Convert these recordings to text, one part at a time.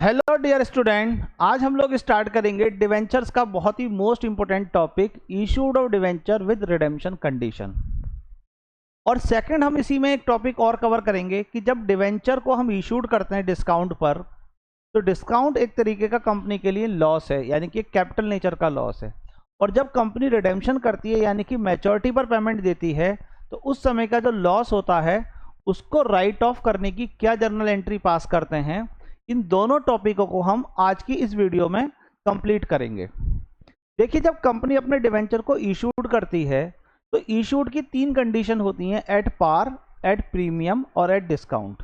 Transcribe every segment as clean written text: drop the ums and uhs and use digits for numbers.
Hello dear student, आज हम लोग स्टार्ट करेंगे डिवेंचर्स का बहुत ही most important topic, issued of debenture with redemption condition. और सेकंड हम इसी में एक टॉपिक और कवर करेंगे कि जब डिवेंचर को हम इशूड करते हैं डिस्काउंट पर, तो डिस्काउंट एक तरीके का कंपनी के लिए लॉस है, यानी कि कैपिटल नेचर का लॉस है। और जब कंपनी रिडेम्पशन करती है यानी कि मैच्योरिटी पर पेमेंट देती है, तो उस समय का जो लॉस होता है उसको राइट ऑफ करने की क्या जर्नल एंट्री पास करते हैं, इन दोनों टॉपिकों को हम आज की इस वीडियो में कंप्लीट करेंगे। देखिए, जब कंपनी अपने डिवेंचर को इशूड करती है तो इशूड की तीन कंडीशन होती हैं, एट पार, एट प्रीमियम और एट डिस्काउंट।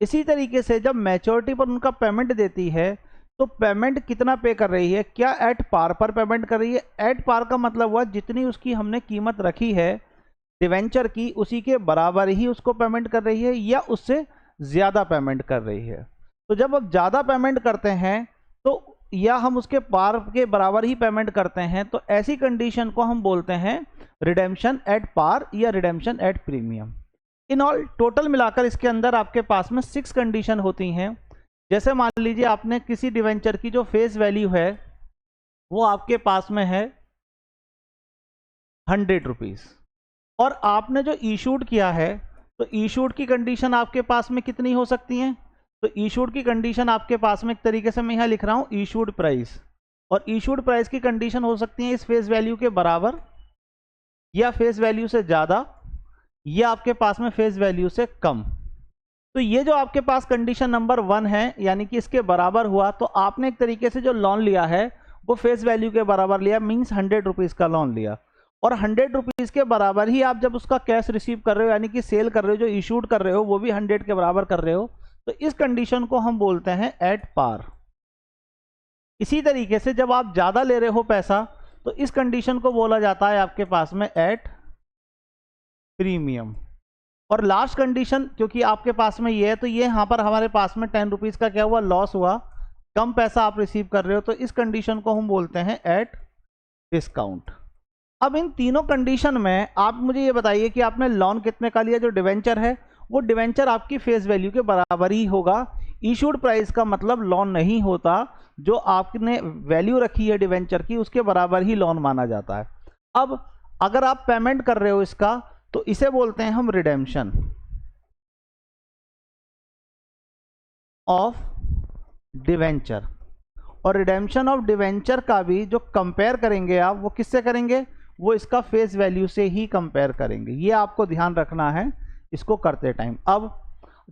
इसी तरीके से जब मैच्योरिटी पर उनका पेमेंट देती है तो पेमेंट कितना पे कर रही है, क्या एट पार पर पेमेंट कर रही है। एट पार का मतलब हुआ जितनी उसकी हमने कीमत रखी है डिवेंचर की, उसी के बराबर ही उसको पेमेंट कर रही है या उससे ज़्यादा पेमेंट कर रही है। तो जब आप ज़्यादा पेमेंट करते हैं तो या हम उसके पार के बराबर ही पेमेंट करते हैं, तो ऐसी कंडीशन को हम बोलते हैं रिडेम्पशन एट पार या redemption at premium. In all total मिलाकर इसके अंदर आपके पास में 6 कंडीशन होती हैं। जैसे मान लीजिए आपने किसी डिवेंचर की जो फेस वैल्यू है वो आपके पास में है 100 रुपीज़, और आपने जो इशूड किया है, तो इशूड की कंडीशन आपके पास में कितनी हो सकती हैं। तो इशूड की कंडीशन आपके पास में एक तरीके से मैं यहाँ लिख रहा हूँ इशूड प्राइस, और इशूड प्राइस की कंडीशन हो सकती है इस फेस वैल्यू के बराबर या फेस वैल्यू से ज़्यादा या आपके पास में फेस वैल्यू से कम। तो ये जो आपके पास कंडीशन नंबर 1 है, यानी कि इसके बराबर हुआ, तो आपने एक तरीके से जो लोन लिया है वो फेस वैल्यू के बराबर लिया, मीन्स 100 रुपीज़ का लोन लिया। और 100 रुपीज़ के बराबर ही आप जब उसका कैश रिसीव कर रहे हो, यानी कि सेल कर रहे हो, जो इशूड कर रहे हो वो भी 100 के बराबर कर रहे हो, तो इस कंडीशन को हम बोलते हैं एट पार। इसी तरीके से जब आप ज़्यादा ले रहे हो पैसा, तो इस कंडीशन को बोला जाता है आपके पास में एट प्रीमियम। और लास्ट कंडीशन, क्योंकि आपके पास में ये है, तो ये यहाँ पर हमारे पास में 10 रुपीज़ का क्या हुआ, लॉस हुआ, कम पैसा आप रिसीव कर रहे हो, तो इस कंडीशन को हम बोलते हैं एट डिस्काउंट। अब इन तीनों कंडीशन में आप मुझे ये बताइए कि आपने लोन कितने का लिया। जो डिवेंचर है वो डिवेंचर आपकी फेस वैल्यू के बराबर ही होगा। इशूड प्राइस का मतलब लोन नहीं होता, जो आपने वैल्यू रखी है डिवेंचर की उसके बराबर ही लोन माना जाता है। अब अगर आप पेमेंट कर रहे हो इसका, तो इसे बोलते हैं हम रिडेम्पशन ऑफ डिवेंचर। और रिडेम्पशन ऑफ डिवेंचर का भी जो कंपेयर करेंगे आप, वो किससे करेंगे, वो इसका फेस वैल्यू से ही कंपेयर करेंगे। ये आपको ध्यान रखना है इसको करते टाइम। अब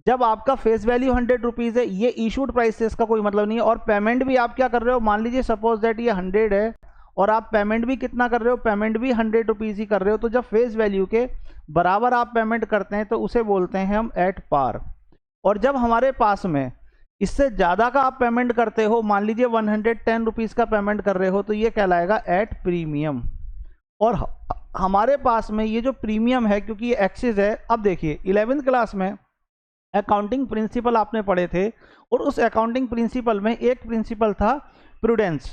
जब आपका फेस वैल्यू 100 रुपीज़ है, ये इशूड प्राइस से इसका कोई मतलब नहीं है। और पेमेंट भी आप क्या कर रहे हो, मान लीजिए सपोज दैट ये 100 है और आप पेमेंट भी कितना कर रहे हो, पेमेंट भी 100 रुपीज़ ही कर रहे हो। तो जब फेस वैल्यू के बराबर आप पेमेंट करते हैं तो उसे बोलते हैं हम एट पार। और जब हमारे पास में इससे ज़्यादा का आप पेमेंट करते हो, मान लीजिए 110 रुपीज़ का पेमेंट कर रहे हो, तो ये कहलाएगा एट प्रीमियम। और हमारे पास में ये जो प्रीमियम है, क्योंकि ये एक्सिस है। अब देखिए 11th क्लास में अकाउंटिंग प्रिंसिपल आपने पढ़े थे, और उस अकाउंटिंग प्रिंसिपल में एक प्रिंसिपल था प्रूडेंस।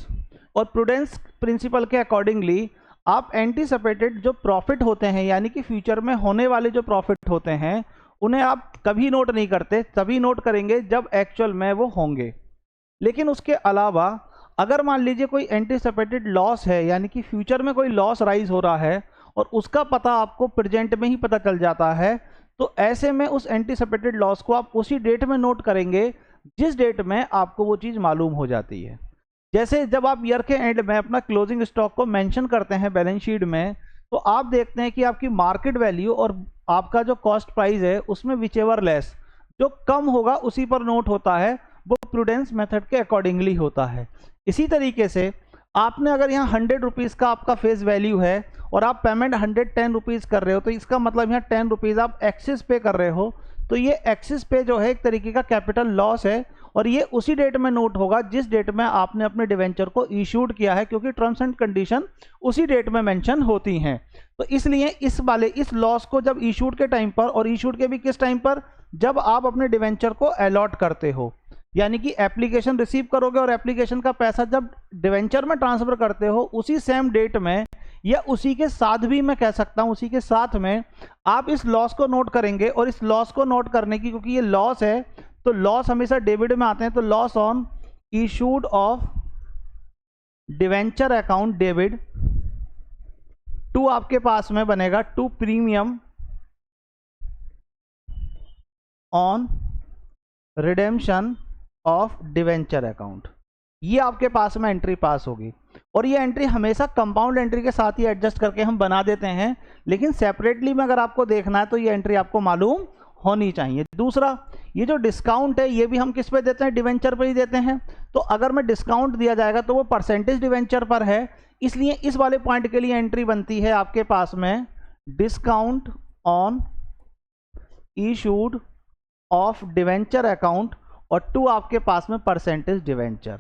और प्रूडेंस प्रिंसिपल के अकॉर्डिंगली आप एंटीसिपेटेड जो प्रॉफिट होते हैं, यानी कि फ्यूचर में होने वाले जो प्रॉफिट होते हैं, उन्हें आप कभी नोट नहीं करते, तभी नोट करेंगे जब एक्चुअल में वो होंगे। लेकिन उसके अलावा अगर मान लीजिए कोई एंटीसिपेटेड लॉस है, यानी कि फ्यूचर में कोई लॉस राइज हो रहा है और उसका पता आपको प्रेजेंट में ही पता चल जाता है, तो ऐसे में उस एंटीसिपेटेड लॉस को आप उसी डेट में नोट करेंगे जिस डेट में आपको वो चीज़ मालूम हो जाती है। जैसे जब आप ईयर के एंड में अपना क्लोजिंग स्टॉक को मेंशन करते हैं बैलेंस शीट में, तो आप देखते हैं कि आपकी मार्केट वैल्यू और आपका जो कॉस्ट प्राइस है उसमें विचेवर लेस, जो कम होगा उसी पर नोट होता है, वो प्रूडेंस मेथड के अकॉर्डिंगली होता है। इसी तरीके से आपने अगर यहाँ 100 रुपीज़ का आपका फेस वैल्यू है और आप पेमेंट 110 रुपीज़ कर रहे हो, तो इसका मतलब यहाँ 10 रुपीज़ आप एक्सिस पे कर रहे हो। तो ये एक्सिस पे जो है एक तरीके का कैपिटल लॉस है, और ये उसी डेट में नोट होगा जिस डेट में आपने अपने डिवेंचर को इशूड किया है, क्योंकि टर्म्स एंड कंडीशन उसी डेट में मेंशन होती हैं। तो इसलिए इस लॉस को जब इशूड के टाइम पर, और इशूड के भी किस टाइम पर, जब आप अपने डिवेंचर को अलॉट करते हो, यानी कि एप्लीकेशन रिसीव करोगे और एप्लीकेशन का पैसा जब डिवेंचर में ट्रांसफर करते हो, उसी सेम डेट में या उसी के साथ भी मैं कह सकता हूं, उसी के साथ में आप इस लॉस को नोट करेंगे। और इस लॉस को नोट करने की, क्योंकि ये लॉस है, तो लॉस हमेशा डेबिट में आते हैं, तो loss on issued of debenture account debit to आपके पास में बनेगा to premium on redemption of debenture account. ये आपके पास में एंट्री पास होगी और ये एंट्री हमेशा कंपाउंड एंट्री के साथ ही एडजस्ट करके हम बना देते हैं, लेकिन सेपरेटली में अगर आपको देखना है तो ये एंट्री आपको मालूम होनी चाहिए। दूसरा, ये जो डिस्काउंट है ये भी हम किस पे देते हैं, डिवेंचर पे ही देते हैं। तो अगर मैं डिस्काउंट दिया जाएगा तो वो परसेंटेज डिवेंचर पर है, इसलिए इस वाले पॉइंट के लिए एंट्री बनती है आपके पास में discount on issued of debenture account और टू आपके पास में परसेंटेज डिवेंचर,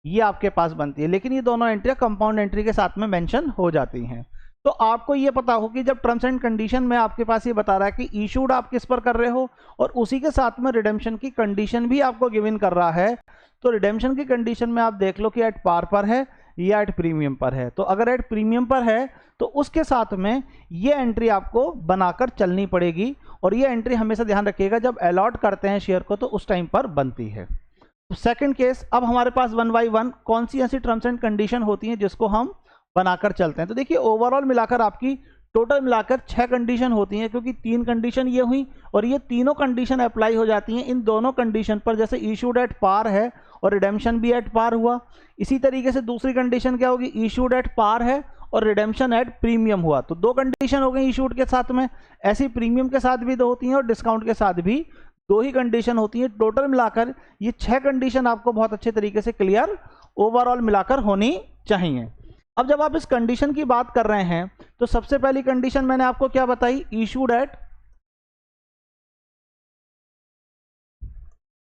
ये आपके पास बनती है। लेकिन ये दोनों एंट्रियां कंपाउंड एंट्री के साथ में मेंशन हो जाती हैं। तो आपको ये पता हो कि जब टर्म्स एंड कंडीशन में आपके पास ये बता रहा है कि इशूड आप किस पर कर रहे हो और उसी के साथ में रिडेम्पशन की कंडीशन भी आपको गिवन कर रहा है, तो रिडेम्पशन की कंडीशन में आप देख लो कि एट पार पर है या एट प्रीमियम पर है। तो अगर एट प्रीमियम पर है तो उसके साथ में ये एंट्री आपको बनाकर चलनी पड़ेगी और ये एंट्री हमेशा ध्यान रखिएगा जब अलॉट करते हैं शेयर को तो उस टाइम पर बनती है। तो सेकंड केस, अब हमारे पास 1 बाय 1 कौन सी ऐसी टर्म्स एंड कंडीशन होती हैं जिसको हम बनाकर चलते हैं। तो देखिए ओवरऑल मिलाकर आपकी टोटल मिलाकर 6 कंडीशन होती हैं, क्योंकि 3 कंडीशन ये हुई और ये तीनों कंडीशन अप्लाई हो जाती हैं इन दोनों कंडीशन पर। जैसे इशूड एट पार है और रिडेम्पशन भी एट पार हुआ, इसी तरीके से दूसरी कंडीशन क्या होगी, इशूड एट पार है और रिडेम्पशन एट प्रीमियम हुआ। तो 2 कंडीशन हो गई इशूड के साथ में, ऐसी प्रीमियम के साथ भी 2 होती हैं और डिस्काउंट के साथ भी 2 ही कंडीशन होती हैं। टोटल मिलाकर ये 6 कंडीशन आपको बहुत अच्छे तरीके से क्लियर ओवरऑल मिलाकर होनी चाहिए। अब जब आप इस कंडीशन की बात कर रहे हैं तो सबसे पहली कंडीशन मैंने आपको क्या बताई, इशूड एट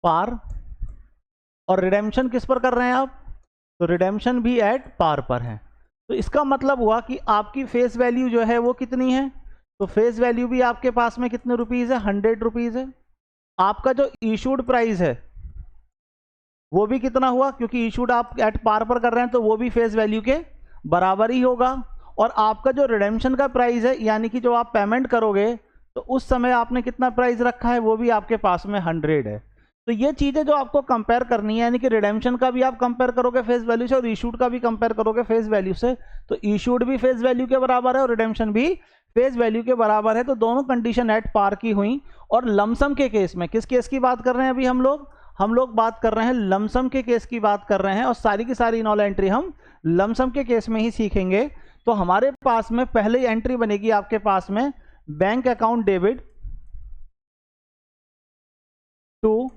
पार और रिडेम्पशन किस पर कर रहे हैं आप, तो रिडेम्पशन भी एट पार पर है। तो इसका मतलब हुआ कि आपकी फेस वैल्यू जो है वो कितनी है, तो फेस वैल्यू भी आपके पास में कितने रुपीज है, 100 रुपीज है। आपका जो इशूड प्राइस है वो भी कितना हुआ, क्योंकि इशूड आप एट पार पर कर रहे हैं तो वो भी फेस वैल्यू के बराबर ही होगा। और आपका जो रिडेम्पशन का प्राइस है, यानी कि जो आप पेमेंट करोगे तो उस समय आपने कितना प्राइस रखा है, वो भी आपके पास में 100 है। तो ये चीज़ें जो आपको कंपेयर करनी है, यानी कि रिडेम्पशन का भी आप कंपेयर करोगे फेस वैल्यू से और इशूड का भी कंपेयर करोगे फेस वैल्यू से, तो इशूड भी फेस वैल्यू के बराबर है और रिडेम्पशन भी फेस वैल्यू के बराबर है। तो दोनों कंडीशन एट पार की हुई। और लमसम के केस में, किस केस की बात कर रहे हैं अभी हम लोग बात कर रहे हैं लमसम के केस की बात कर रहे हैं, और सारी की सारी इन ऑल एंट्री हम लमसम के केस में ही सीखेंगे। तो हमारे पास में पहले एंट्री बनेगी आपके पास में bank account debit to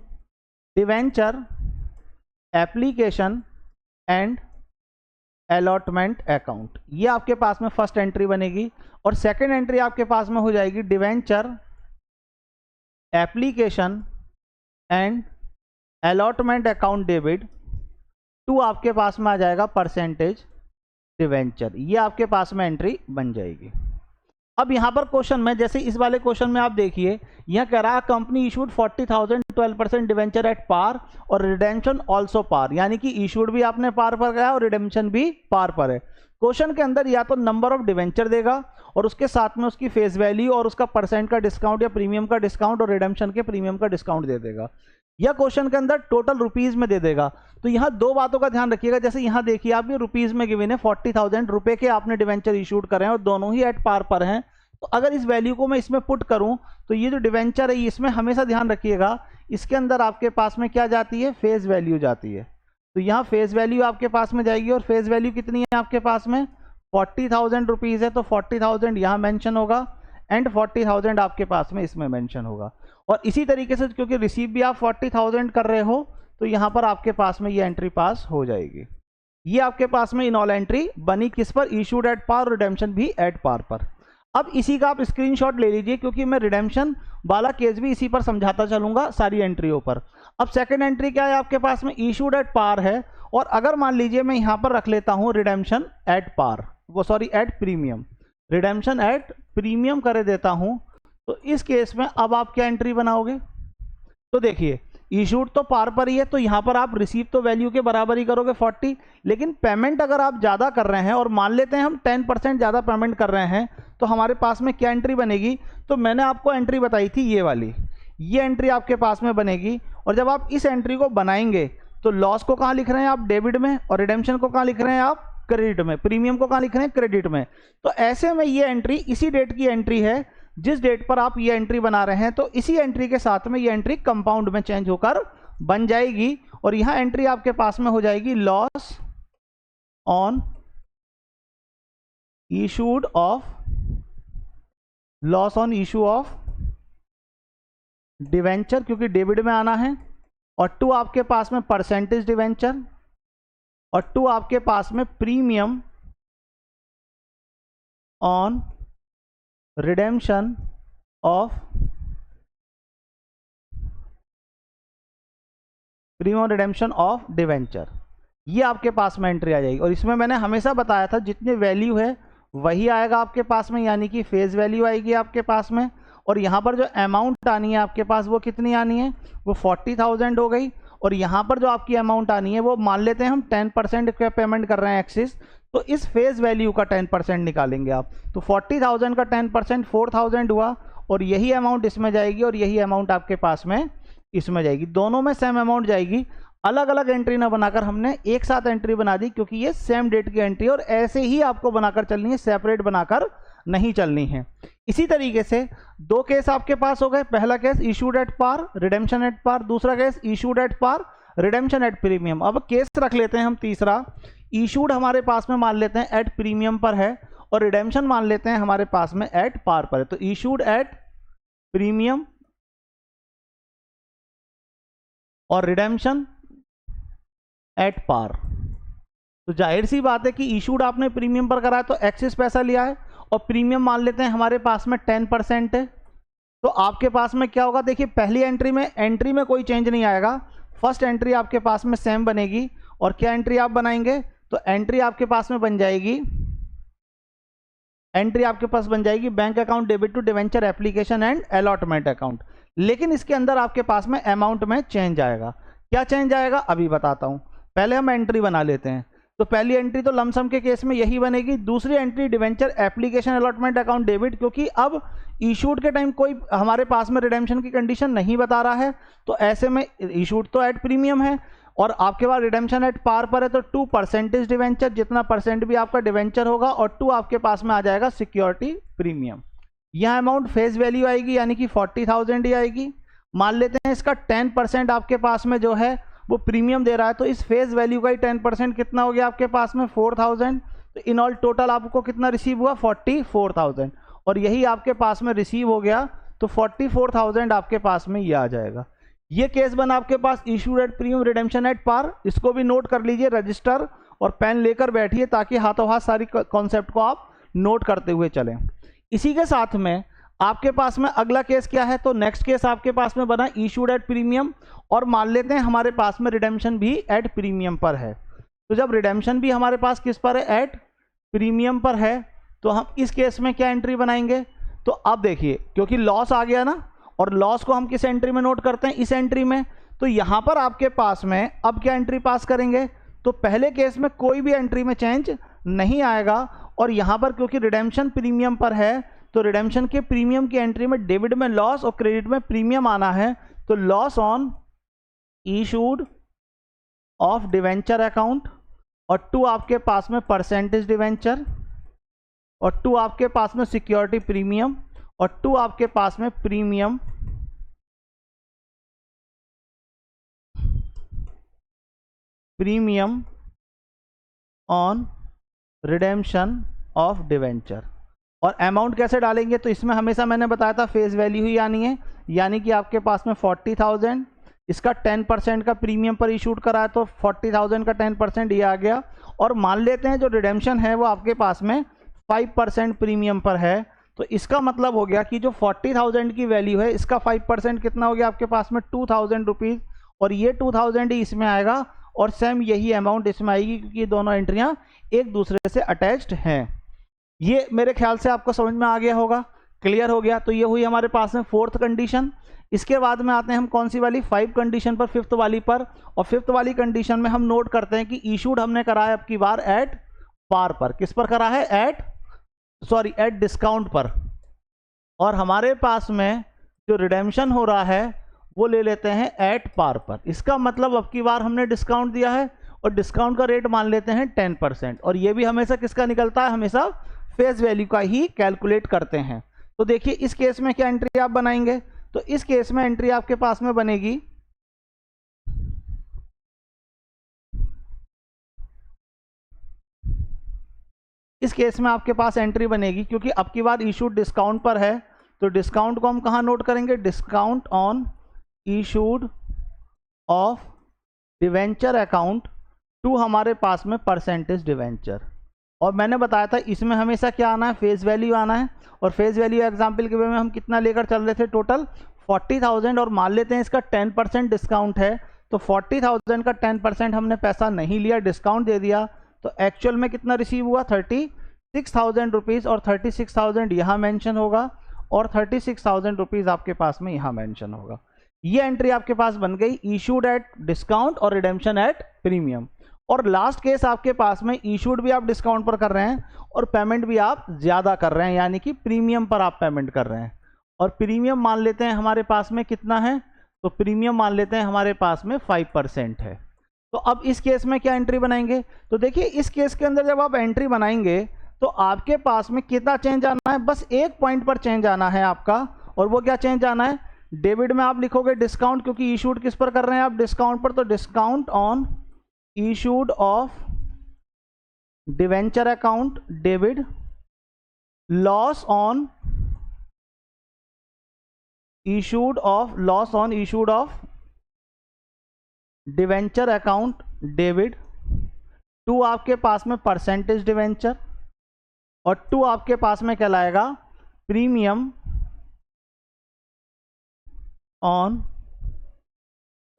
debenture application and allotment account, ये आपके पास में फर्स्ट एंट्री बनेगी। और सेकंड एंट्री आपके पास में हो जाएगी debenture application and allotment account debit to आपके पास में आ जाएगा परसेंटेज डिवेंचर, ये आपके पास में एंट्री बन जाएगी। अब यहाँ पर क्वेश्चन में, जैसे इस वाले क्वेश्चन में आप देखिए, यहाँ कह रहा है company issued 40,000 12% debenture at par और रिडेम्पशन ऑल्सो पार, यानी कि इशूड भी आपने पार पर गया और रिडेम्पशन भी पार पर है। क्वेश्चन के अंदर या तो नंबर ऑफ डिवेंचर देगा और उसके साथ में उसकी फेस वैल्यू और उसका परसेंट का डिस्काउंट या प्रीमियम का डिस्काउंट और रिडेम्पशन के प्रीमियम का डिस्काउंट दे देगा, या क्वेश्चन के अंदर टोटल रुपीज में दे देगा। तो यहाँ 2 बातों का ध्यान रखिएगा। जैसे यहाँ देखिए आप, ये रुपीज में गिवन है 40,000 रुपए के आपने डिवेंचर इशूड कर रहे हैं और दोनों ही एट पार पर हैं। तो अगर इस वैल्यू को मैं इसमें पुट करूं तो ये जो डिवेंचर है इसमें हमेशा ध्यान रखिएगा इसके अंदर आपके पास में क्या जाती है, फेस वैल्यू जाती है। तो यहाँ फेस वैल्यू आपके पास में जाएगी और फेस वैल्यू कितनी है आपके पास में, 40,000 रुपीज है। तो 40,000 यहाँ मेंशन होगा एंड 40,000 आपके पास में इसमें मेंशन होगा। और इसी तरीके से क्योंकि रिसीव भी आप 40,000 कर रहे हो तो यहाँ पर आपके पास में ये एंट्री पास हो जाएगी। ये आपके पास में इन ऑल एंट्री बनी किस पर, इशूड एट पार, रिडेम्पशन भी एट पार पर। अब इसी का आप स्क्रीनशॉट ले लीजिए, क्योंकि मैं रिडेम्पशन वाला केस भी इसी पर समझाता चलूंगा सारी एंट्रियों पर। अब सेकंड एंट्री क्या है आपके पास में, इशूड एट पार है और अगर मान लीजिए मैं यहाँ पर रख लेता हूँ रिडेम्पशन एट पार, वो sorry eight premium, redemption at premium कर देता हूँ, तो इस केस में अब आप क्या एंट्री बनाओगे, तो देखिए इशूड तो पार पर ही है तो यहाँ पर आप रिसीव तो वैल्यू के बराबर ही करोगे 40, लेकिन पेमेंट अगर आप ज़्यादा कर रहे हैं और मान लेते हैं हम 10% ज़्यादा पेमेंट कर रहे हैं तो हमारे पास में क्या एंट्री बनेगी, तो मैंने आपको एंट्री बताई थी ये वाली, ये एंट्री आपके पास में बनेगी। और जब आप इस एंट्री को बनाएंगे तो लॉस को कहाँ लिख रहे हैं आप, डेबिट में, और रिडेम्पशन को कहाँ लिख रहे हैं आप, क्रेडिट में, प्रीमियम को कहाँ लिख रहे हैं, क्रेडिट में। तो ऐसे में ये एंट्री इसी डेट की एंट्री है जिस डेट पर आप ये एंट्री बना रहे हैं, तो इसी एंट्री के साथ में ये एंट्री कंपाउंड में चेंज होकर बन जाएगी, और यहां एंट्री आपके पास में हो जाएगी loss on issued of, loss on issue of debenture, क्योंकि डेबिट में आना है, और 2 आपके पास में परसेंटेज डिवेंचर, और 2 आपके पास में premium on redemption of, premium redemption of debenture. ये आपके पास में एंट्री आ जाएगी, और इसमें मैंने हमेशा बताया था जितनी वैल्यू है वही आएगा आपके पास में, यानी कि फेस वैल्यू आएगी आपके पास में, और यहाँ पर जो अमाउंट आनी है आपके पास वो कितनी आनी है, वो 40,000 हो गई, और यहाँ पर जो आपकी अमाउंट आनी है वो मान लेते हैं हम 10% का पेमेंट कर रहे हैं एक्सिस, तो इस फेस वैल्यू का 10% निकालेंगे आप, तो 40,000 का 10% 4,000 हुआ, और यही अमाउंट इसमें जाएगी और यही अमाउंट आपके पास में इसमें जाएगी, दोनों में सेम अमाउंट जाएगी। अलग अलग एंट्री ना बनाकर हमने एक साथ एंट्री बना दी, क्योंकि ये सेम डेट की एंट्री, और ऐसे ही आपको बनाकर चलनी है, सेपरेट बनाकर नहीं चलनी है। इसी तरीके से 2 केस आपके पास हो गए, पहला case issued at par, redemption at par, दूसरा case issued at par, redemption at premium. अब केस रख लेते हैं हम तीसरा, इशूड हमारे पास में मान लेते हैं एट प्रीमियम पर है, और रिडेम्पशन मान लेते हैं हमारे पास में एट पार पर है, तो इशूड एट प्रीमियम और रिडेम्पशन एट पार। तो जाहिर सी बात है कि इशूड आपने प्रीमियम पर करा है तो एक्सिस पैसा लिया है, और प्रीमियम मान लेते हैं हमारे पास में 10% है, तो आपके पास में क्या होगा, देखिए पहली एंट्री में कोई चेंज नहीं आएगा, फर्स्ट एंट्री आपके पास में सेम बनेगी, और क्या एंट्री आप बनाएंगे, तो एंट्री आपके पास में बन जाएगी, एंट्री आपके पास बन जाएगी bank account debit to debenture application and allotment account, लेकिन इसके अंदर आपके पास में अमाउंट में चेंज आएगा। क्या चेंज आएगा अभी बताता हूं, पहले हम एंट्री बना लेते हैं। तो पहली एंट्री तो लमसम के केस में यही बनेगी, दूसरी entry debenture application allotment account debit, क्योंकि अब इशूड के टाइम कोई हमारे पास में रिडेम्पशन की कंडीशन नहीं बता रहा है, तो ऐसे में इशूड तो एट प्रीमियम है और आपके पास रिडेम्पशन एट पार पर है, तो 2 परसेंटेज डिवेंचर, जितना परसेंट भी आपका डिवेंचर होगा, और 2 आपके पास में आ जाएगा सिक्योरिटी प्रीमियम। यह अमाउंट फेस वैल्यू आएगी, यानी कि 40,000 ही आएगी। मान लेते हैं इसका 10% आपके पास में जो है वो प्रीमियम दे रहा है, तो इस फेस वैल्यू का ही 10% कितना हो गया आपके पास में 4,000, तो इन ऑल टोटल आपको कितना रिसीव हुआ 44,000, और यही आपके पास में रिसीव हो गया, तो 44,000 आपके पास में ये आ जाएगा। ये केस बना आपके पास issued at premium redemption at par, इसको भी नोट कर लीजिए, रजिस्टर और पेन लेकर बैठिए ताकि हाथों हाथ सारी कॉन्सेप्ट को आप नोट करते हुए चलें। इसी के साथ में आपके पास में अगला केस क्या है, तो नेक्स्ट केस आपके पास में बना इशूड एट प्रीमियम, और मान लेते हैं हमारे पास में रिडेम्पशन भी एट प्रीमियम पर है। तो जब रिडेम्पशन भी हमारे पास किस पर है, एट प्रीमियम पर है, तो हम इस केस में क्या एंट्री बनाएंगे, तो अब देखिए क्योंकि लॉस आ गया ना, और लॉस को हम किस एंट्री में नोट करते हैं, इस एंट्री में, तो यहां पर आपके पास में अब क्या एंट्री पास करेंगे, तो पहले केस में कोई भी एंट्री में चेंज नहीं आएगा, और यहां पर क्योंकि रिडेम्पशन प्रीमियम पर है, तो रिडेम्पशन के प्रीमियम की एंट्री में डेबिट में लॉस और क्रेडिट में प्रीमियम आना है, तो loss on issued of debenture account, और 2 आपके पास में परसेंटेज डिवेंचर, और 2 आपके पास में सिक्योरिटी प्रीमियम, और 2 आपके पास में premium on redemption of debenture. और अमाउंट कैसे डालेंगे, तो इसमें हमेशा मैंने बताया था फेस वैल्यू ही आनी है, यानी कि आपके पास में 40,000, इसका 10% का प्रीमियम पर इशूड करा है, तो 40,000 का 10% ये आ गया, और मान लेते हैं जो रिडेम्पशन है वो आपके पास में 5% प्रीमियम पर है, तो इसका मतलब हो गया कि जो 40,000 की वैल्यू है इसका 5% कितना हो गया आपके पास में 2,000 रुपीज़, और ये 2,000 ही इसमें आएगा, और सेम यही अमाउंट इसमें आएगी, क्योंकि दोनों एंट्रियां एक दूसरे से अटैच्ड हैं। ये मेरे ख्याल से आपको समझ में आ गया होगा, क्लियर हो गया। तो ये हुई हमारे पास में 4th कंडीशन। इसके बाद में आते हैं हम कौन सी वाली, 5 कंडीशन पर, 5th वाली पर, और 5th वाली कंडीशन में हम नोट करते हैं कि इशूड हमने करा है अब की बार एट पार पर, किस पर करा है, एट डिस्काउंट पर, और हमारे पास में जो रिडेम्पशन हो रहा है वो ले लेते हैं एट पार पर। इसका मतलब अब की बार हमने डिस्काउंट दिया है और डिस्काउंट का रेट मान लेते हैं 10%, और ये भी हमेशा किसका निकलता है, हमेशा फेस वैल्यू का ही कैलकुलेट करते हैं। तो देखिए इस केस में क्या एंट्री आप बनाएंगे, तो इस केस में एंट्री आपके पास में बनेगी इस केस में आपके पास एंट्री बनेगी, क्योंकि अब की बार इशूड डिस्काउंट पर है, तो डिस्काउंट को हम कहाँ नोट करेंगे, discount on issued of debenture account to हमारे पास में परसेंटेज डिवेंचर। और मैंने बताया था इसमें हमेशा क्या आना है, फेस वैल्यू आना है, और फेस वैल्यू एग्जाम्पल के वे में हम कितना लेकर चल रहे थे, टोटल 40,000, और मान लेते हैं इसका 10% डिस्काउंट है, तो 40,000 का 10% हमने पैसा नहीं लिया, डिस्काउंट दे दिया, तो एक्चुअल में कितना रिसीव हुआ, 36,000 रुपीज़, और 36,000 यहाँ मेंशन होगा और 36,000 रुपीज़ आपके पास में यहाँ मेंशन होगा। ये एंट्री आपके पास बन गई, इशूड एट डिस्काउंट और रिडेम्पशन एट प्रीमियम। और लास्ट केस आपके पास में इशूड भी आप डिस्काउंट पर कर रहे हैं और पेमेंट भी आप ज़्यादा कर रहे हैं, यानी कि प्रीमियम पर आप पेमेंट कर रहे हैं, और प्रीमियम मान लेते हैं हमारे पास में कितना है, तो प्रीमियम मान लेते हैं हमारे पास में 5% है। तो अब इस केस में क्या एंट्री बनाएंगे, तो देखिए इस केस के अंदर जब आप एंट्री बनाएंगे तो आपके पास में कितना चेंज आना है, बस एक पॉइंट पर चेंज आना है आपका, और वो क्या चेंज आना है, डेबिट में आप लिखोगे डिस्काउंट, क्योंकि इशूड किस पर कर रहे हैं आप, डिस्काउंट पर, तो discount on issued of debenture account debit, loss on issued of debenture account debit, to आपके पास में परसेंटेज डिवेंचर, और टू आपके पास में क्या लाएगा, premium on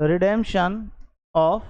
redemption of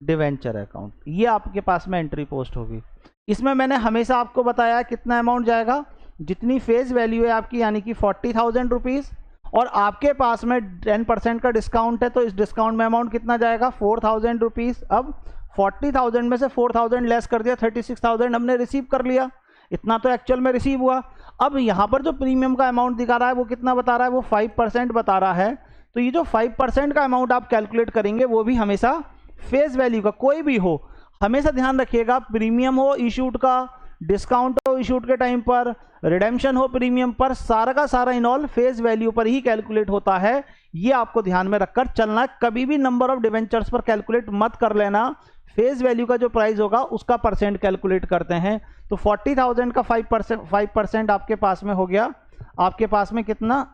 debenture account. ये आपके पास में एंट्री पोस्ट होगी। इसमें मैंने हमेशा आपको बताया कितना अमाउंट जाएगा, जितनी फेस वैल्यू है आपकी, यानी कि 40,000 रुपीज़, और आपके पास में 10% का डिस्काउंट है, तो इस डिस्काउंट में अमाउंट कितना जाएगा, 4,000 रुपीज़। अब 40,000 में से 4,000 लेस कर दिया, 36,000 हमने रिसीव कर लिया, इतना तो एक्चुअल में रिसीव हुआ। अब यहाँ पर जो प्रीमियम का अमाउंट दिखा रहा है वो कितना बता रहा है, वो 5% बता रहा है। तो ये जो 5% का अमाउंट आप कैलकुलेट करेंगे वो भी हमेशा फेस वैल्यू का, कोई भी हो, हमेशा ध्यान रखिएगा, प्रीमियम हो इशूड का, डिस्काउंट हो इशूड के टाइम पर, रिडेम्पशन हो प्रीमियम पर, सारा का सारा इन ऑल फेस वैल्यू पर ही कैलकुलेट होता है। ये आपको ध्यान में रखकर चलना, कभी भी नंबर ऑफ डिवेंचर्स पर कैलकुलेट मत कर लेना, फेस वैल्यू का जो प्राइस होगा उसका परसेंट कैलकुलेट करते हैं। तो 40,000 का 5% आपके पास में हो गया, आपके पास में कितना,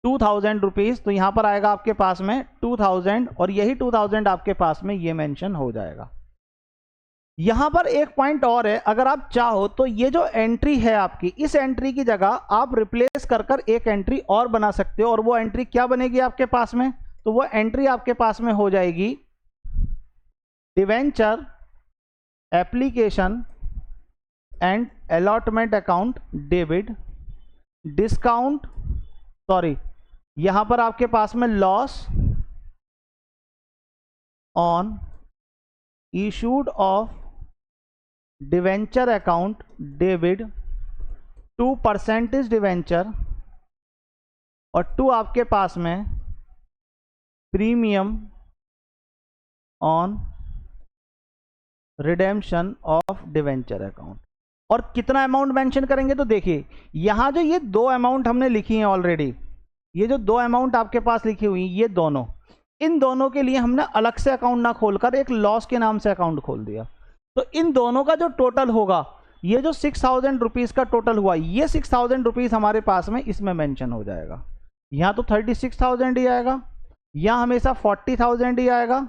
2,000 रुपीज़, तो यहाँ पर आएगा आपके पास में 2,000, और यही 2,000 आपके पास में ये मेंशन हो जाएगा। यहाँ पर एक पॉइंट और है, अगर आप चाहो तो ये जो एंट्री है आपकी, इस एंट्री की जगह आप रिप्लेस कर कर एक एंट्री और बना सकते हो, और वो एंट्री क्या बनेगी आपके पास में, तो वो एंट्री आपके पास में हो जाएगी debenture application and allotment account debit discount, sorry यहां पर आपके पास में loss on issued of debenture account debit to percentage debenture, और टू आपके पास में premium on redemption of debenture account. और कितना अमाउंट मेंशन करेंगे, तो देखिए यहां जो ये दो अमाउंट हमने लिखी हैं ऑलरेडी, ये जो दो अमाउंट आपके पास लिखी हुई, ये दोनों, इन दोनों के लिए हमने अलग से अकाउंट ना खोलकर एक लॉस के नाम से अकाउंट खोल दिया। तो इन दोनों का जो टोटल होगा, ये जो 6,000 रुपीज़ का टोटल हुआ, ये 6,000 रुपीज़ हमारे पास में इसमें मेंशन हो जाएगा। यहाँ तो 36,000 ही आएगा, यहाँ हमेशा 40,000 ही आएगा,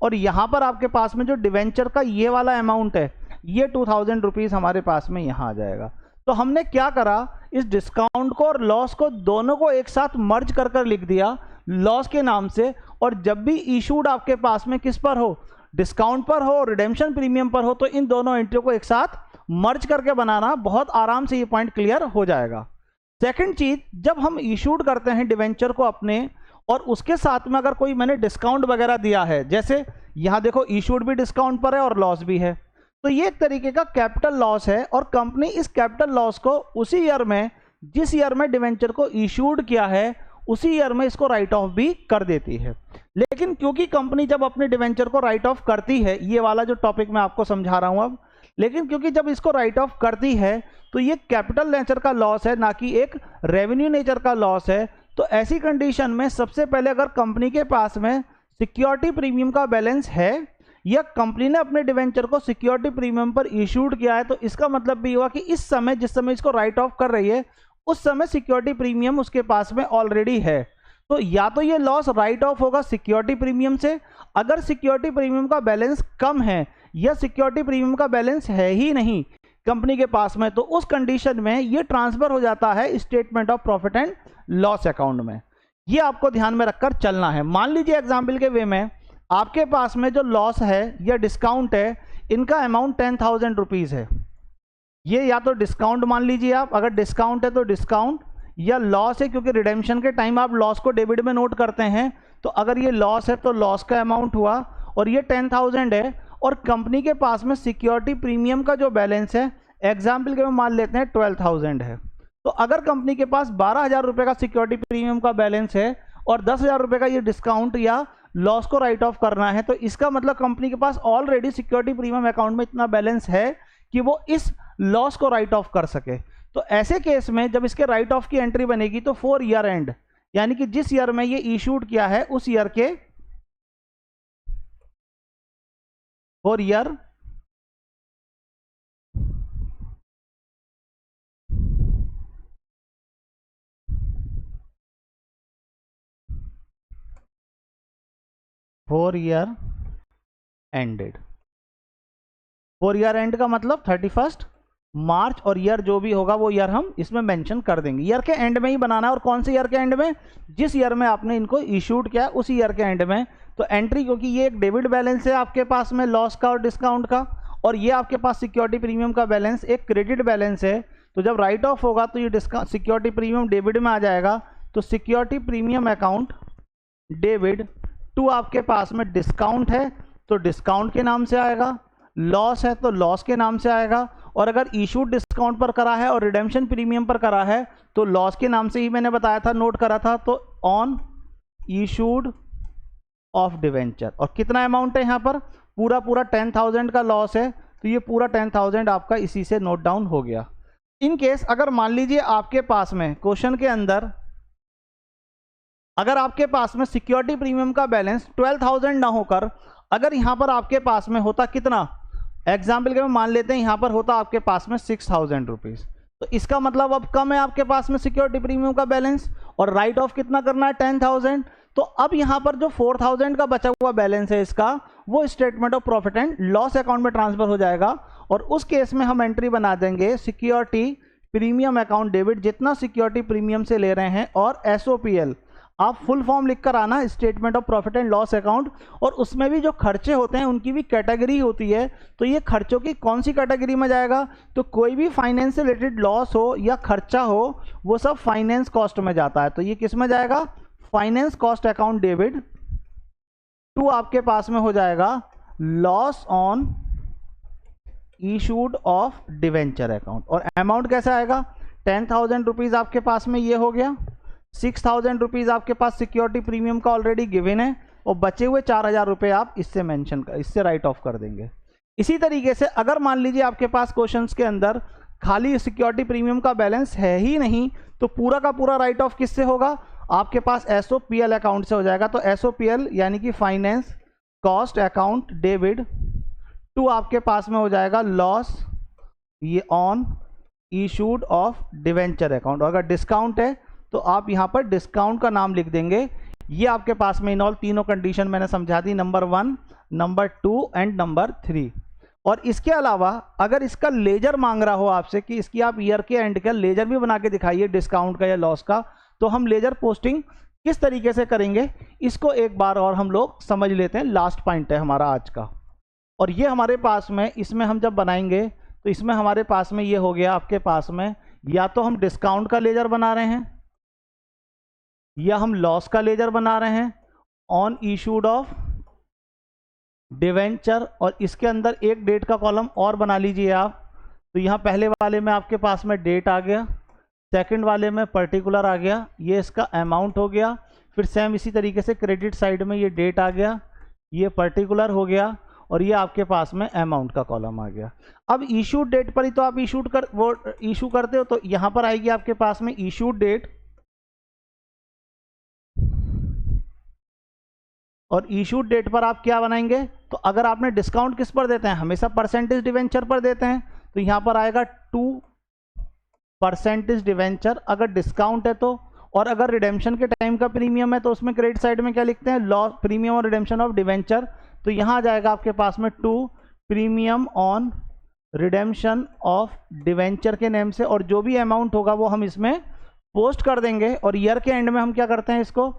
और यहाँ पर आपके पास में जो डिवेंचर का ये वाला अमाउंट है, ये 2,000 रुपीज़ हमारे पास में यहाँ आ जाएगा। तो हमने क्या करा, इस डिस्काउंट को और लॉस को दोनों को एक साथ मर्ज कर कर लिख दिया लॉस के नाम से, और जब भी इशूड आपके पास में किस पर हो, डिस्काउंट पर हो, रिडेम्पशन प्रीमियम पर हो, तो इन दोनों एंट्री को एक साथ मर्ज करके बनाना, बहुत आराम से ये पॉइंट क्लियर हो जाएगा। सेकंड चीज, जब हम इशूड करते हैं डिवेंचर को अपने, और उसके साथ में अगर कोई मैंने डिस्काउंट वगैरह दिया है, जैसे यहाँ देखो इशूड भी डिस्काउंट पर है और लॉस भी है, तो ये एक तरीके का कैपिटल लॉस है, और कंपनी इस कैपिटल लॉस को उसी ईयर में जिस ईयर में डिवेंचर को इशूड किया है उसी ईयर में इसको राइट ऑफ भी कर देती है। लेकिन क्योंकि कंपनी जब अपने डिवेंचर को राइट ऑफ करती है, ये वाला जो टॉपिक मैं आपको समझा रहा हूं अब, लेकिन क्योंकि जब इसको राइट ऑफ करती है तो ये कैपिटल नेचर का लॉस है, ना कि एक रेवेन्यू नेचर का लॉस है। तो ऐसी कंडीशन में सबसे पहले अगर कंपनी के पास में सिक्योरिटी प्रीमियम का बैलेंस है या कंपनी ने अपने डिवेंचर को सिक्योरिटी प्रीमियम पर इशूड किया है, तो इसका मतलब भी हुआ कि इस समय जिस समय इसको राइट ऑफ कर रही है उस समय सिक्योरिटी प्रीमियम उसके पास में ऑलरेडी है। तो या तो ये लॉस राइट ऑफ होगा सिक्योरिटी प्रीमियम से, अगर सिक्योरिटी प्रीमियम का बैलेंस कम है या सिक्योरिटी प्रीमियम का बैलेंस है ही नहीं कंपनी के पास में, तो उस कंडीशन में ये ट्रांसफर हो जाता है statement of profit and loss account में। ये आपको ध्यान में रखकर चलना है। मान लीजिए एग्जाम्पल के वे में आपके पास में जो लॉस है या डिस्काउंट है, इनका अमाउंट 10,000 रुपीज़ है। ये या तो डिस्काउंट मान लीजिए आप, अगर डिस्काउंट है तो डिस्काउंट, या लॉस है क्योंकि रिडेम्पशन के टाइम आप लॉस को डेबिट में नोट करते हैं, तो अगर ये लॉस है तो लॉस का अमाउंट हुआ, और ये 10,000 है और कंपनी के पास में सिक्योरिटी प्रीमियम का जो बैलेंस है एग्जाम्पल के में मान लेते हैं 12,000 है। तो अगर कंपनी के पास 12,000 रुपये का सिक्योरिटी प्रीमियम का बैलेंस है और 10,000 रुपये का ये डिस्काउंट या लॉस को राइट ऑफ करना है, तो इसका मतलब कंपनी के पास ऑलरेडी सिक्योरिटी प्रीमियम अकाउंट में इतना बैलेंस है कि वो इस लॉस को राइट ऑफ कर सके। तो ऐसे केस में जब इसके राइट ऑफ की एंट्री बनेगी तो फॉर ईयर एंड, यानी कि जिस ईयर में ये इशूड किया है उस ईयर के for year ended. For year and का मतलब 31 मार्च, और ईयर जो भी होगा वो ईयर हम इसमें मेंशन कर देंगे। ईयर के एंड में ही बनाना है, और कौन से ईयर के एंड में? जिस ईयर में आपने इनको इशूड किया उस ईयर के एंड में। तो एंट्री, क्योंकि ये एक डेबिट बैलेंस है आपके पास में लॉस का और डिस्काउंट का, और ये आपके पास सिक्योरिटी प्रीमियम का बैलेंस एक क्रेडिट बैलेंस है, तो जब राइट ऑफ होगा तो ये सिक्योरिटी प्रीमियम डेबिट में आ जाएगा। तो security premium account debit to आपके पास में डिस्काउंट है तो डिस्काउंट के नाम से आएगा, लॉस है तो लॉस के नाम से आएगा, और अगर इशूड डिस्काउंट पर करा है और रिडेम्पशन प्रीमियम पर करा है तो लॉस के नाम से ही मैंने बताया था, नोट करा था। तो ऑन इशूड ऑफ डिवेंचर, और कितना अमाउंट है यहाँ पर? पूरा 10,000 का लॉस है, तो ये पूरा 10,000 आपका इसी से नोट डाउन हो गया। इन केस अगर मान लीजिए आपके पास में क्वेश्चन के अंदर अगर आपके पास में सिक्योरिटी प्रीमियम का बैलेंस 12,000 ना होकर अगर यहां पर आपके पास में होता कितना, एग्जाम्पल के में मान लेते हैं यहां पर होता आपके पास में 6,000 रुपीज़, तो इसका मतलब अब कम है आपके पास में सिक्योरिटी प्रीमियम का बैलेंस, और राइट ऑफ कितना करना है? 10,000। तो अब यहां पर जो 4,000 का बचा हुआ बैलेंस है इसका, वो statement of profit and loss account में ट्रांसफर हो जाएगा, और उस केस में हम एंट्री बना देंगे सिक्योरिटी प्रीमियम अकाउंट डेबिट, जितना सिक्योरिटी प्रीमियम से ले रहे हैं, और SOPL आप फुल फॉर्म लिखकर आना, statement of profit and loss account, और उसमें भी जो खर्चे होते हैं उनकी भी कैटेगरी होती है। तो ये खर्चों की कौन सी कैटेगरी में जाएगा? तो कोई भी फाइनेंस से रिलेटेड लॉस हो या खर्चा हो वो सब फाइनेंस कॉस्ट में जाता है, तो ये किस में जाएगा? Finance cost account debit to आपके पास में हो जाएगा loss on issued of debenture account, और अमाउंट कैसे आएगा? 10,000 रुपीज़ आपके पास में ये हो गया, 6,000 रुपीज़ आपके पास सिक्योरिटी प्रीमियम का ऑलरेडी गिवन है, और बचे हुए 4,000 रुपये आप इससे राइट ऑफ कर देंगे। इसी तरीके से अगर मान लीजिए आपके पास क्वेश्चंस के अंदर खाली सिक्योरिटी प्रीमियम का बैलेंस है ही नहीं, तो पूरा का पूरा राइट ऑफ किससे होगा? आपके पास SOPL अकाउंट से हो जाएगा। तो SOPL यानी कि finance cost account debit to आपके पास में हो जाएगा लॉस ये on issued of debenture account, और अगर डिस्काउंट है तो आप यहाँ पर डिस्काउंट का नाम लिख देंगे। ये आपके पास में इन ऑल तीनों कंडीशन मैंने समझा दी, नंबर 1, नंबर 2 एंड नंबर 3। और इसके अलावा अगर इसका लेजर मांग रहा हो आपसे कि इसकी आप ईयर के एंड का लेजर भी बना के दिखाइए डिस्काउंट का या लॉस का, तो हम लेजर पोस्टिंग किस तरीके से करेंगे इसको एक बार और हम लोग समझ लेते हैं। लास्ट पॉइंट है हमारा आज का, और ये हमारे पास में इसमें हम जब बनाएंगे तो इसमें हमारे पास में ये हो गया आपके पास में, या तो हम डिस्काउंट का लेजर बना रहे हैं या हम लॉस का लेजर बना रहे हैं ऑन इशूड ऑफ डिवेंचर, और इसके अंदर एक डेट का कॉलम और बना लीजिए आप। तो यहाँ पहले वाले में आपके पास में डेट आ गया, सेकंड वाले में पर्टिकुलर आ गया, ये इसका अमाउंट हो गया। फिर सेम इसी तरीके से क्रेडिट साइड में ये डेट आ गया, ये पर्टिकुलर हो गया, और ये आपके पास में अमाउंट का कॉलम आ गया। अब इशूड डेट पर ही तो आप वो इशू करते हो, तो यहां पर आएगी आपके पास में इशूड डेट, और इशूड डेट पर आप क्या बनाएंगे, तो अगर आपने डिस्काउंट किस पर देते हैं, हमेशा परसेंटेज डिवेंचर पर देते हैं, तो यहां पर आएगा 2% डिवेंचर अगर डिस्काउंट है तो, और अगर रिडेम्पशन के टाइम का प्रीमियम है तो उसमें क्रेडिट साइड में क्या लिखते हैं, लॉस प्रीमियम और रिडेम्पशन ऑफ डिवेंचर, तो यहां आ जाएगा आपके पास में 2 premium on redemption of debenture के नेम से, और जो भी अमाउंट होगा वो हम इसमें पोस्ट कर देंगे। और ईयर के एंड में हम क्या करते हैं, इसको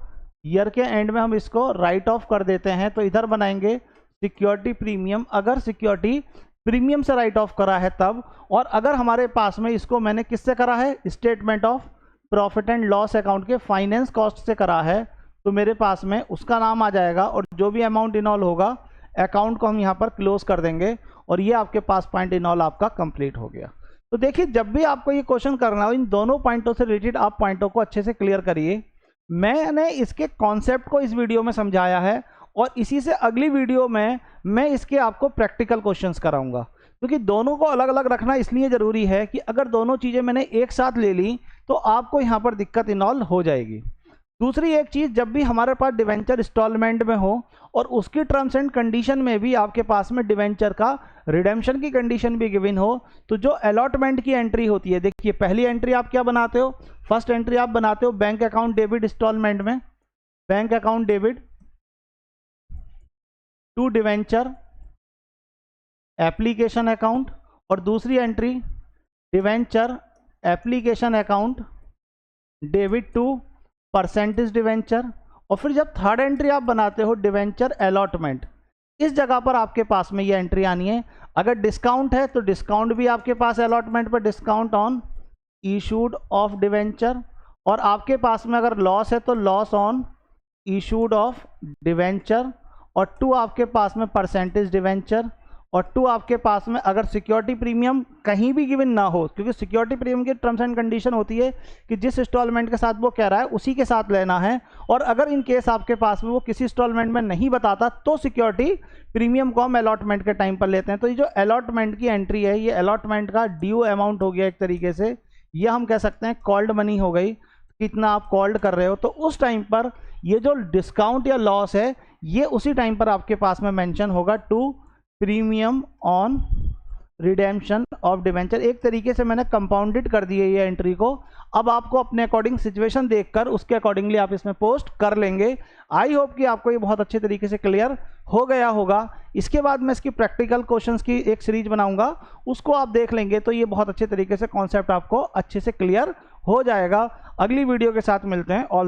ईयर के एंड में हम इसको राइट ऑफ कर देते हैं, तो इधर बनाएंगे सिक्योरिटी प्रीमियम, अगर सिक्योरिटी प्रीमियम से राइट ऑफ करा है तब, और अगर हमारे पास में इसको मैंने किससे करा है, statement of profit and loss account के फाइनेंस कॉस्ट से करा है, तो मेरे पास में उसका नाम आ जाएगा, और जो भी अमाउंट इनऑल होगा अकाउंट को हम यहाँ पर क्लोज कर देंगे, और ये आपके पास पॉइंट इनऑल आपका कंप्लीट हो गया। तो देखिए, जब भी आपको ये क्वेश्चन करना हो, इन दोनों पॉइंटों से रिलेटेड आप पॉइंटों को अच्छे से क्लियर करिए। मैंने इसके कॉन्सेप्ट को इस वीडियो में समझाया है, और इसी से अगली वीडियो में मैं इसके आपको प्रैक्टिकल क्वेश्चंस कराऊंगा, क्योंकि दोनों को अलग अलग रखना इसलिए ज़रूरी है कि अगर दोनों चीज़ें मैंने एक साथ ले ली तो आपको यहाँ पर दिक्कत इन्वॉल्व हो जाएगी। दूसरी एक चीज़, जब भी हमारे पास डिवेंचर इंस्टॉलमेंट में हो और उसकी टर्म्स एंड कंडीशन में भी आपके पास में डिवेंचर का रिडेम्पशन की कंडीशन भी गिवन हो, तो जो अलॉटमेंट की एंट्री होती है, देखिए पहली एंट्री आप क्या बनाते हो, फर्स्ट एंट्री आप बनाते हो बैंक अकाउंट डेबिट इंस्टॉलमेंट में, bank account debit to debenture application account, और दूसरी entry debenture application account debit to percentage debenture, और फिर जब थर्ड एंट्री आप बनाते हो डिवेंचर अलॉटमेंट, इस जगह पर आपके पास में ये एंट्री आनी है। अगर डिस्काउंट है तो डिस्काउंट भी आपके पास अलॉटमेंट पर discount on issued of debenture, और आपके पास में अगर लॉस है तो loss on issued of debenture, और 2 आपके पास में परसेंटेज डिवेंचर, और 2 आपके पास में अगर सिक्योरिटी प्रीमियम कहीं भी गिवन ना हो, क्योंकि सिक्योरिटी प्रीमियम की टर्म्स एंड कंडीशन होती है कि जिस इंस्टॉलमेंट के साथ वो कह रहा है उसी के साथ लेना है, और अगर इन केस आपके पास में वो किसी इंस्टॉलमेंट में नहीं बताता तो सिक्योरिटी प्रीमियम को हम अलॉटमेंट के टाइम पर लेते हैं। तो ये जो अलॉटमेंट की एंट्री है, ये अलॉटमेंट का ड्यू अमाउंट हो गया एक तरीके से, यह हम कह सकते हैं कॉल्ड मनी हो गई, कितना आप कॉल्ड कर रहे हो, तो उस टाइम पर ये जो डिस्काउंट या लॉस है ये उसी टाइम पर आपके पास में मेंशन होगा, 2 premium on redemption of debenture. एक तरीके से मैंने कंपाउंडेड कर दी है ये एंट्री को, अब आपको अपने अकॉर्डिंग सिचुएशन देखकर उसके अकॉर्डिंगली आप इसमें पोस्ट कर लेंगे। आई होप कि आपको ये बहुत अच्छे तरीके से क्लियर हो गया होगा। इसके बाद मैं इसकी प्रैक्टिकल क्वेश्चंस की एक सीरीज बनाऊंगा, उसको आप देख लेंगे तो ये बहुत अच्छे तरीके से कॉन्सेप्ट आपको अच्छे से क्लियर हो जाएगा। अगली वीडियो के साथ मिलते हैं। ऑल